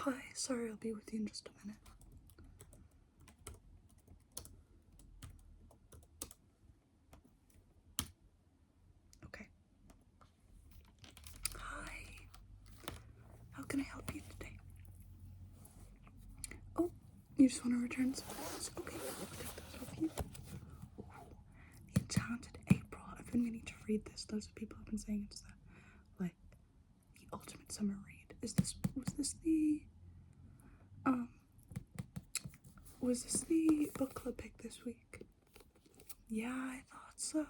Hi, sorry, I'll be with you in just a minute. Okay. Hi. How can I help you today? Oh, you just want to return some books? Okay, I'll take those with you. Ooh, The Enchanted April. I've been meaning to read this. Loads of people have been saying it's the ultimate summer read. Was this the book club pick this week? Yeah, I thought so.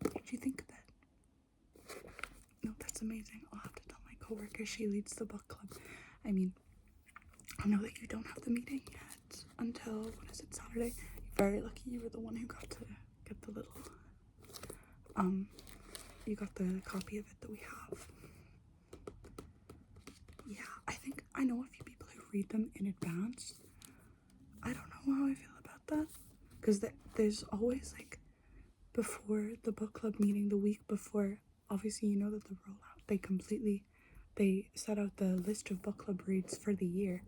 What did you think of that? No, that's amazing. I'll have to tell my coworker. She leads the book club. I mean, I know that you don't have the meeting yet until, what is it, Saturday? You're very lucky you were the one who got to get the little, you got the copy of it that we have. Yeah, I know a few people who read them in advance. I don't know how I feel about that, because there's always, like, before the book club meeting, the week before, obviously you know that the rollout, they set out the list of book club reads for the year.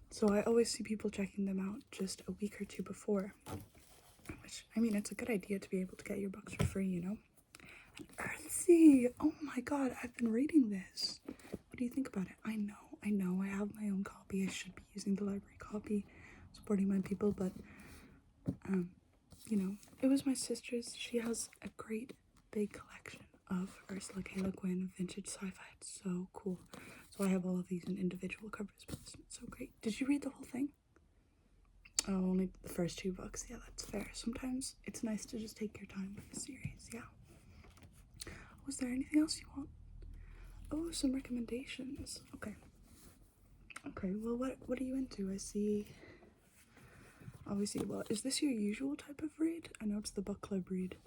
So I always see people checking them out just a week or two before, which, I mean, it's a good idea to be able to get your books for free, you know? Earthsea! Oh my god, I've been reading this. What do you think about it? I know, I have my own copy. I should be using the library copy, supporting my people, but, you know, it was my sister's. She has a great big collection of Ursula K. Le Guin vintage sci-fi. It's so cool. So I have all of these in individual covers, but it's so great. Did you read the whole thing? Oh, only the first 2 books. Yeah, that's fair. Sometimes it's nice to just take your time with the series. Yeah. Was there anything else you want? Oh, some recommendations. Okay. Okay, well, what are you into? I see. Obviously, well, is this your usual type of read? I know it's the book club read,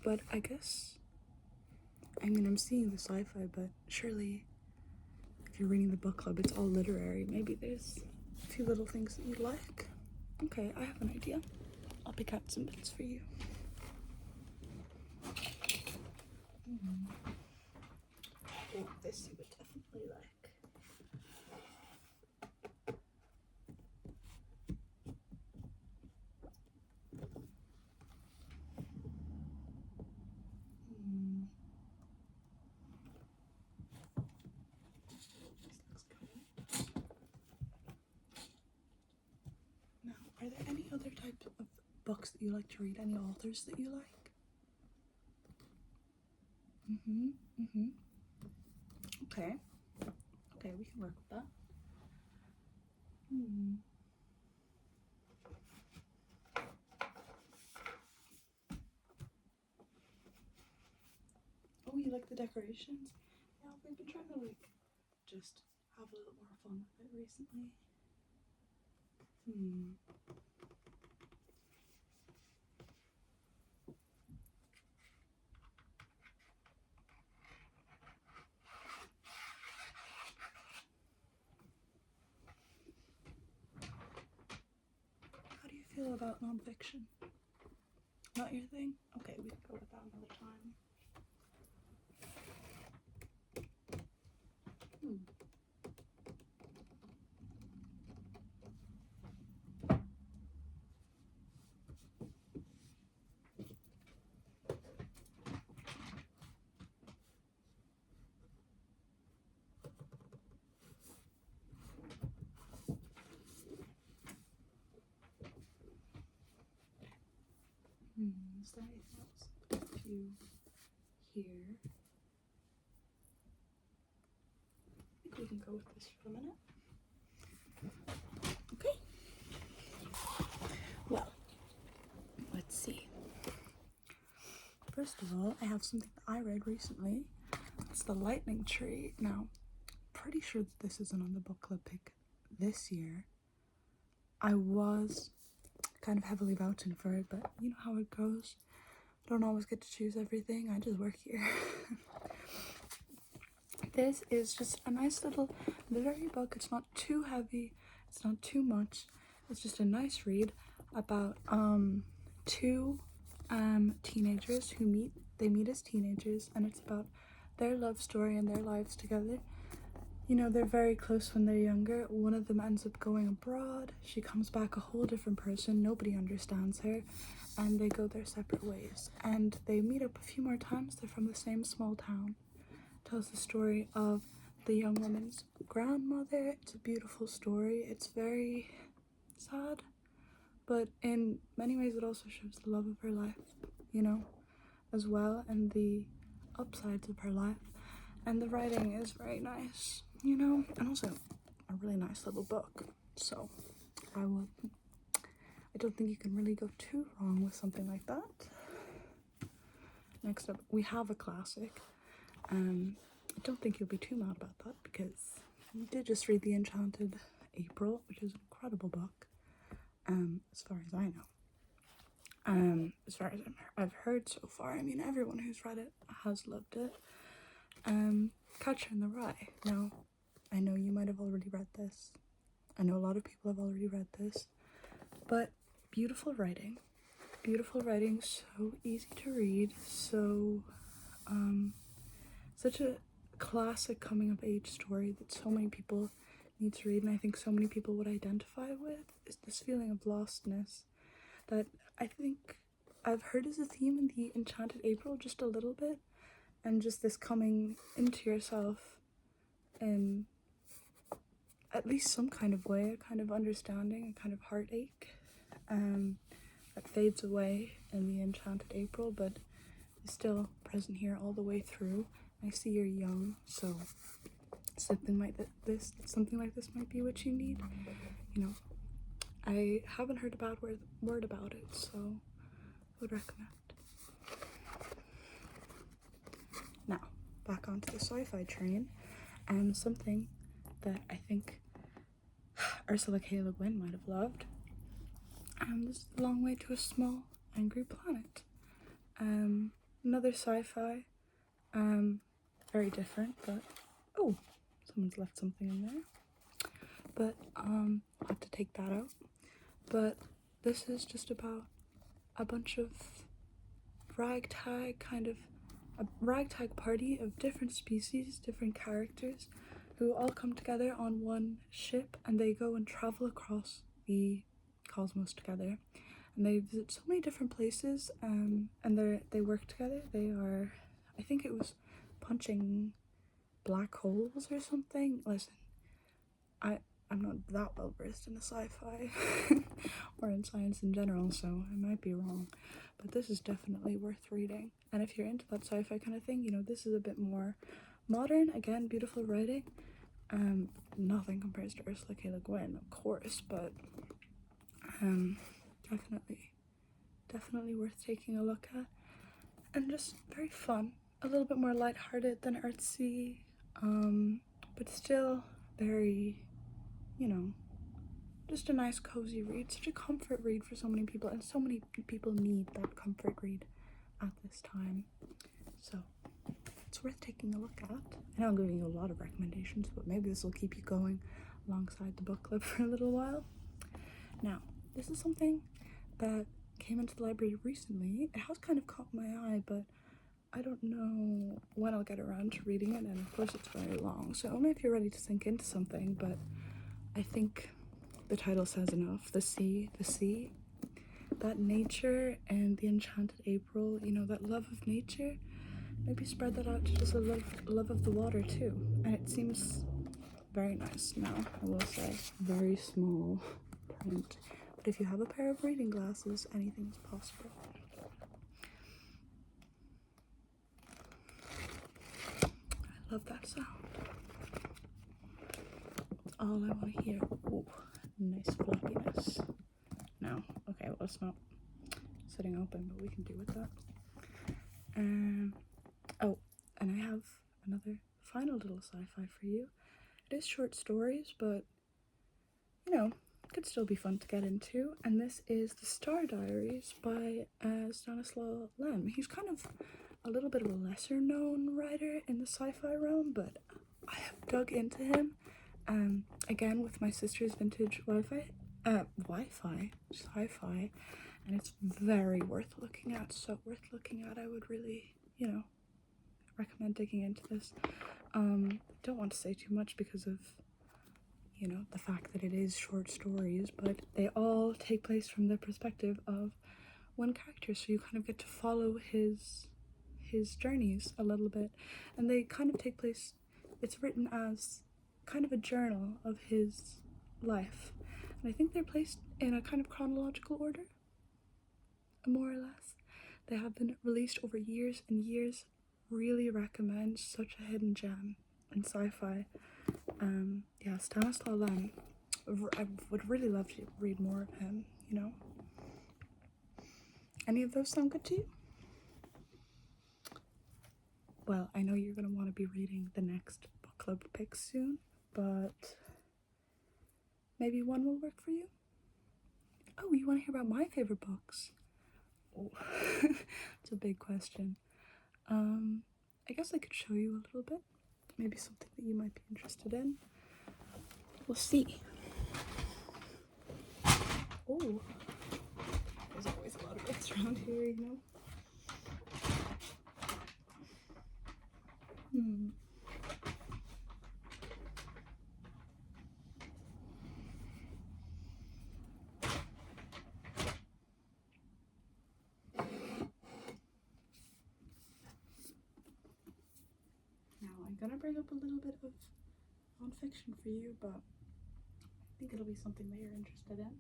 but I guess, I mean, I'm seeing the sci-fi, but surely if you're reading the book club, it's all literary. Maybe there's a few little things that you like. Okay, I have an idea. I'll pick out some bits for you. Oh, this you would definitely like. Now, are there any other types of books that you like to read? Any authors that you like? Okay. Okay, we can work with that. Oh, you like the decorations? Yeah, we've been trying to, like, just have a little more fun with it recently. How do you feel about nonfiction? Not your thing? Okay, we can go with that another time. Is there anything else to here? I think we can go with this for a minute. Okay. Well, let's see. First of all, I have something that I read recently. It's The Lightning Tree. Now, pretty sure that this isn't on the book club pick this year. I was kind of heavily vouching for it, but you know how it goes. I don't always get to choose everything. I just work here. This is just a nice little literary book. It's not too heavy. It's not too much. It's just a nice read about 2 teenagers who meet as teenagers, and it's about their love story and their lives together. you know, they're very close when they're younger. One of them ends up going abroad. She comes back a whole different person. Nobody understands her. And they go their separate ways. And they meet up a few more times. They're from the same small town. Tells the story of the young woman's grandmother. It's a beautiful story. It's very sad. But in many ways it also shows the love of her life, you know, as well. And the upsides of her life. And the writing is very nice, you know, and also a really nice little book. So I don't think you can really go too wrong with something like that. Next up, we have a classic. I don't think you'll be too mad about that because you did just read The Enchanted April, which is an incredible book, as far as I know. As far as I've heard so far, I mean, everyone who's read it has loved it. Catcher in the Rye. Now, I know you might have already read this. I know a lot of people have already read this. But beautiful writing. Beautiful writing, so easy to read. So, such a classic coming-of-age story that so many people need to read. And I think so many people would identify with is this feeling of lostness that I think I've heard as a theme in The Enchanted April just a little bit. And just this coming into yourself in at least some kind of way, a kind of understanding, a kind of heartache that fades away in The Enchanted April, but is still present here all the way through. I see you're young, so something like this might be what you need. You know, I haven't heard a bad word about it, so I would recommend. Now, back onto the sci-fi train, and something that I think Ursula K. Le Guin might have loved. This is A Long Way to a Small Angry Planet. Another sci-fi, very different, but oh, someone's left something in there. But I'll have to take that out. But this is just about a bunch of ragtag party of different species, different characters, who all come together on one ship, and they go and travel across the cosmos together, and they visit so many different places, and they work together. They are, I think it was punching black holes or something. Listen, I'm not that well versed in the sci-fi or in science in general, so I might be wrong, but this is definitely worth reading. And if you're into that sci-fi kind of thing, you know, this is a bit more modern. Again, beautiful writing. Nothing compares to Ursula K. Le Guin, of course, but definitely worth taking a look at, and just very fun. A little bit more lighthearted than artsy, but still very, you know, just a nice cozy read. Such a comfort read for so many people, and so many people need that comfort read at this time. So it's worth taking a look at. I know I'm giving you a lot of recommendations, but maybe this will keep you going alongside the book club for a little while. Now, this is something that came into the library recently. It has kind of caught my eye, but I don't know when I'll get around to reading it, and of course it's very long, so only if you're ready to sink into something, but I think the title says enough. The sea, that nature and The Enchanted April, you know, that love of nature, maybe spread that out to just a love of the water too, and it seems very nice. Now, I will say, very small print, but if you have a pair of reading glasses, anything is possible. I love that sound. That's all I want to hear. Ooh, nice floppiness. No, okay, well, it's not sitting open, but we can do with that. Oh, and I have another final little sci-fi for you. It is short stories, but, you know, could still be fun to get into, and this is The Star Diaries by Stanislaw Lem. He's kind of a little bit of a lesser known writer in the sci-fi realm, but I have dug into him, again with my sister's vintage sci-fi, and it's very worth looking at, so worth looking at. I would really, you know, recommend digging into this. Don't want to say too much because of, you know, the fact that it is short stories, but they all take place from the perspective of one character, so you kind of get to follow his journeys a little bit, and they kind of take place, it's written as kind of a journal of his life, and I think they're placed in a kind of chronological order, more or less. They have been released over years and years. Really recommend, such a hidden gem in sci-fi. Yeah, Stanislaw Lem. I would really love to read more of him, you know. Any of those sound good to you? Well, I know you're going to want to be reading the next book club pick soon, but maybe one will work for you? Oh, you want to hear about my favorite books? Oh, it's a big question. I guess I could show you a little bit. Maybe something that you might be interested in. We'll see. Oh, there's always a lot of books around here, you know. Now I'm gonna bring up a little bit of nonfiction for you, but I think it'll be something that you're interested in.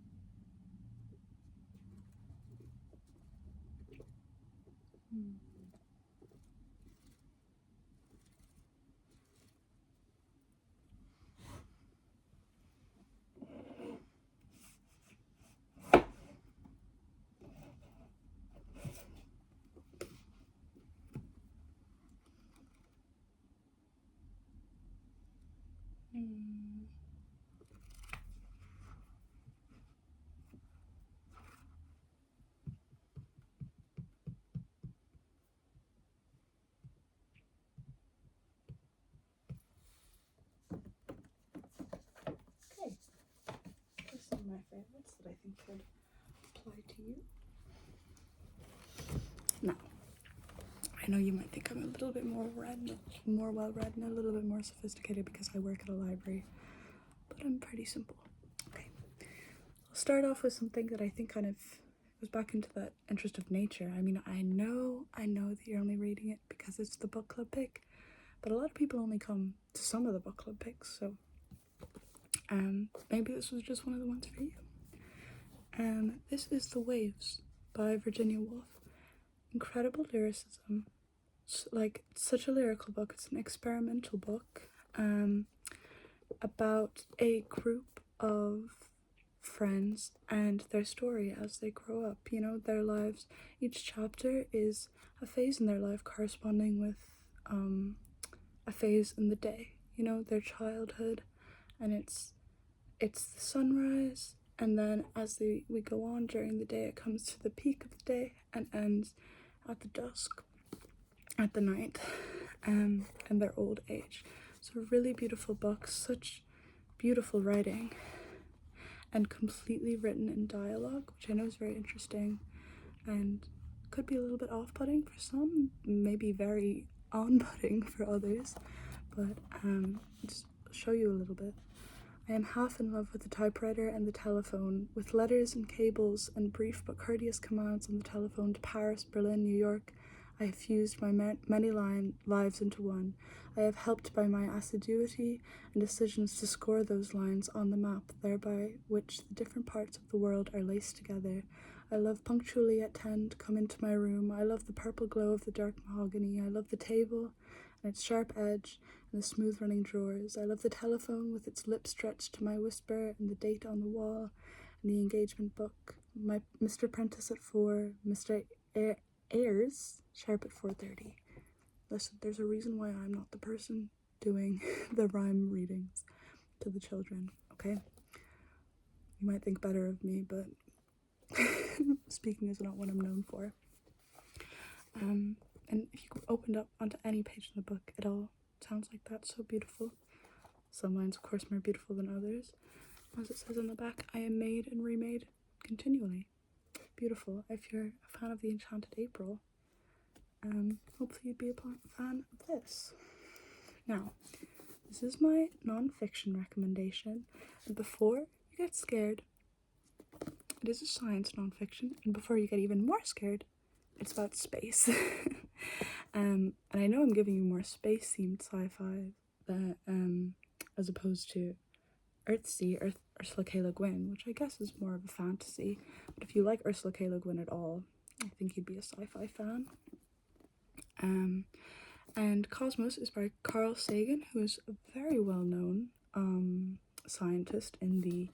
Okay, here's some of my favorites that I think could apply to you. Now, I know you might think I'm a little bit more well-read and a little bit more sophisticated because I work at a library, but I'm pretty simple. Okay, I'll start off with something that I think kind of goes back into that interest of nature. I mean, I know that you're only reading it because it's the book club pick, but a lot of people only come to some of the book club picks, so maybe this was just one of the ones for you. This is The Waves by Virginia Woolf. Incredible lyricism. Like, such a lyrical book. It's an experimental book about a group of friends and their story as they grow up, you know, their lives. Each chapter is a phase in their life corresponding with a phase in the day, you know, their childhood, and it's the sunrise, and then as we go on during the day, it comes to the peak of the day and ends at the dusk, at the night, and their old age. So a really beautiful book, such beautiful writing, and completely written in dialogue, which I know is very interesting and could be a little bit off-putting for some, maybe very on-putting for others, but just show you a little bit. I am half in love with the typewriter and the telephone, with letters and cables and brief but courteous commands on the telephone to Paris, Berlin, New York. I have fused my many lives into one. I have helped by my assiduity and decisions to score those lines on the map, thereby which the different parts of the world are laced together. I love punctually at 10 to come into my room. I love the purple glow of the dark mahogany. I love the table and its sharp edge and the smooth running drawers. I love the telephone with its lips stretched to my whisper and the date on the wall and the engagement book. My Mr. Prentice at 4, Mr. Ayres sharp at 4:30. Listen, there's a reason why I'm not the person doing the rhyme readings to the children, okay? You might think better of me, but speaking is not what I'm known for. And if you opened up onto any page in the book, it all sounds like that. So beautiful. Some lines, of course, more beautiful than others. As it says on the back, I am made and remade continually. Beautiful. If you're a fan of the Enchanted April, hopefully you'd be a fan of this. Now, this is my non-fiction recommendation, and before you get scared, it is a science non-fiction, and before you get even more scared, it's about space. And I know I'm giving you more space-themed sci-fi than, as opposed to Ursula K. Le Guin, which I guess is more of a fantasy. But if you like Ursula K. Le Guin at all, I think you'd be a sci-fi fan. And Cosmos is by Carl Sagan, who is a very well-known scientist in the,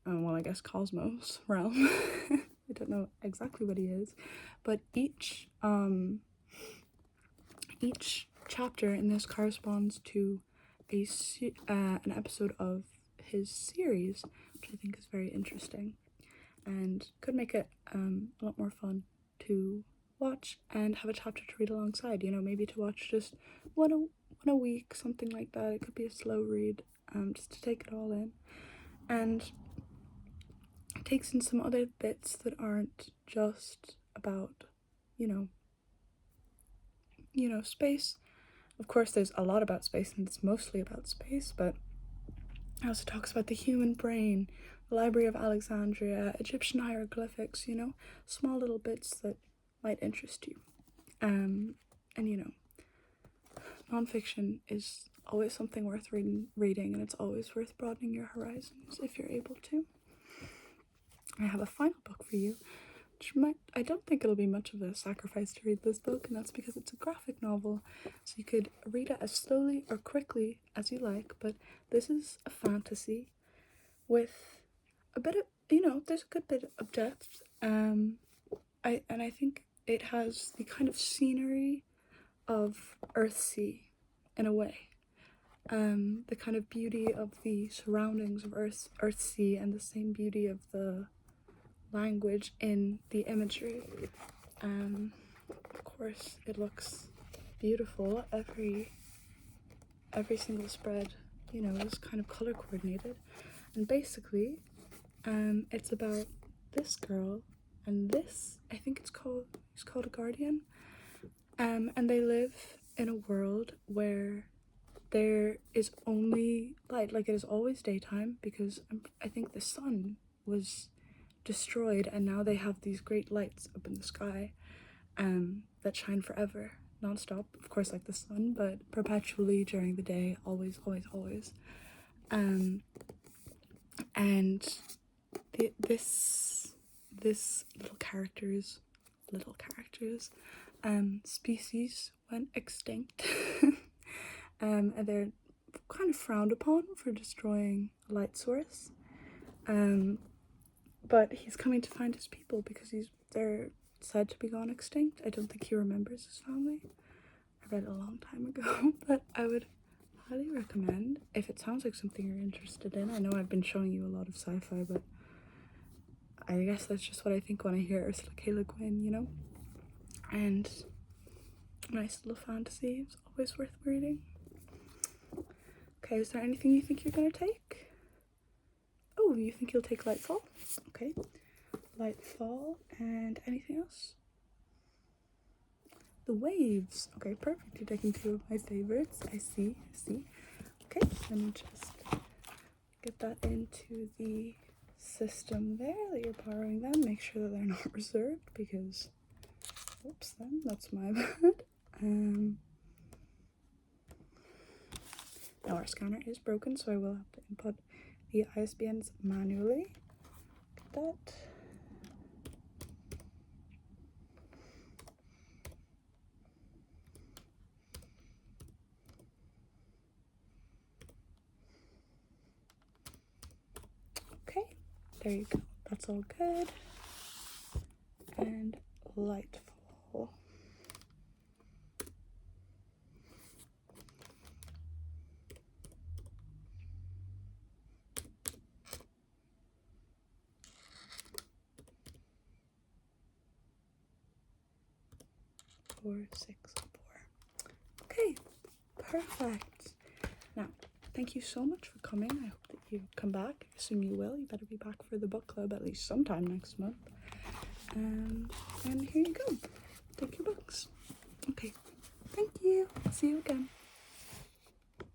well, I guess Cosmos realm. I don't know exactly what he is, but each chapter in this corresponds to an episode of his series, which I think is very interesting and could make it a lot more fun to watch and have a chapter to read alongside. You know, maybe to watch just one a week, something like that. It could be a slow read, just to take it all in, and it takes in some other bits that aren't just about, you know, space. Of course, there's a lot about space, and it's mostly about space, but it also talks about the human brain, the Library of Alexandria, Egyptian hieroglyphics, you know, small little bits that might interest you. And, you know, nonfiction is always something worth reading, and it's always worth broadening your horizons if you're able to. I have a final book for you, I don't think it'll be much of a sacrifice to read this book, and that's because it's a graphic novel, so you could read it as slowly or quickly as you like, but this is a fantasy with a bit of, you know, there's a good bit of depth, I think it has the kind of scenery of Earthsea in a way, the kind of beauty of the surroundings of Earthsea and the same beauty of the language in the imagery. Of course, it looks beautiful. Every single spread, you know, is kind of color coordinated, and basically, it's about this girl and this. I think it's called a guardian, and they live in a world where there is only light. Like, it is always daytime because I think the sun was destroyed, and now they have these great lights up in the sky that shine forever, non-stop, of course, like the sun, but perpetually during the day, always. And this little characters species went extinct. And they're kind of frowned upon for destroying a light source, but he's coming to find his people because they're said to be gone extinct. I don't think he remembers his family. I read it a long time ago, but I would highly recommend, if it sounds like something you're interested in. I know I've been showing you a lot of sci-fi, but I guess that's just what I think when I hear Ursula K. Le Guin, you know? And nice little fantasy. It's always worth reading. Okay, is there anything you think you're gonna take? Oh, you think you'll take Lightfall? Okay. Lightfall, and anything else? The Waves. Okay, perfect. You're taking two of my favorites. I see. Okay, let me just get that into the system there that you're borrowing them. Make sure that they're not reserved because, oops, then that's my bad. Now our scanner is broken, so I will have to input the ISBNs manually. Get that. Okay, there you go. That's all good. And Lightfall. Four, 6, 4. Okay, perfect. Now, thank you so much for coming. I hope that you come back. I assume you will. You better be back for the book club at least sometime next month. And here you go. Take your books. Thank you. See you again.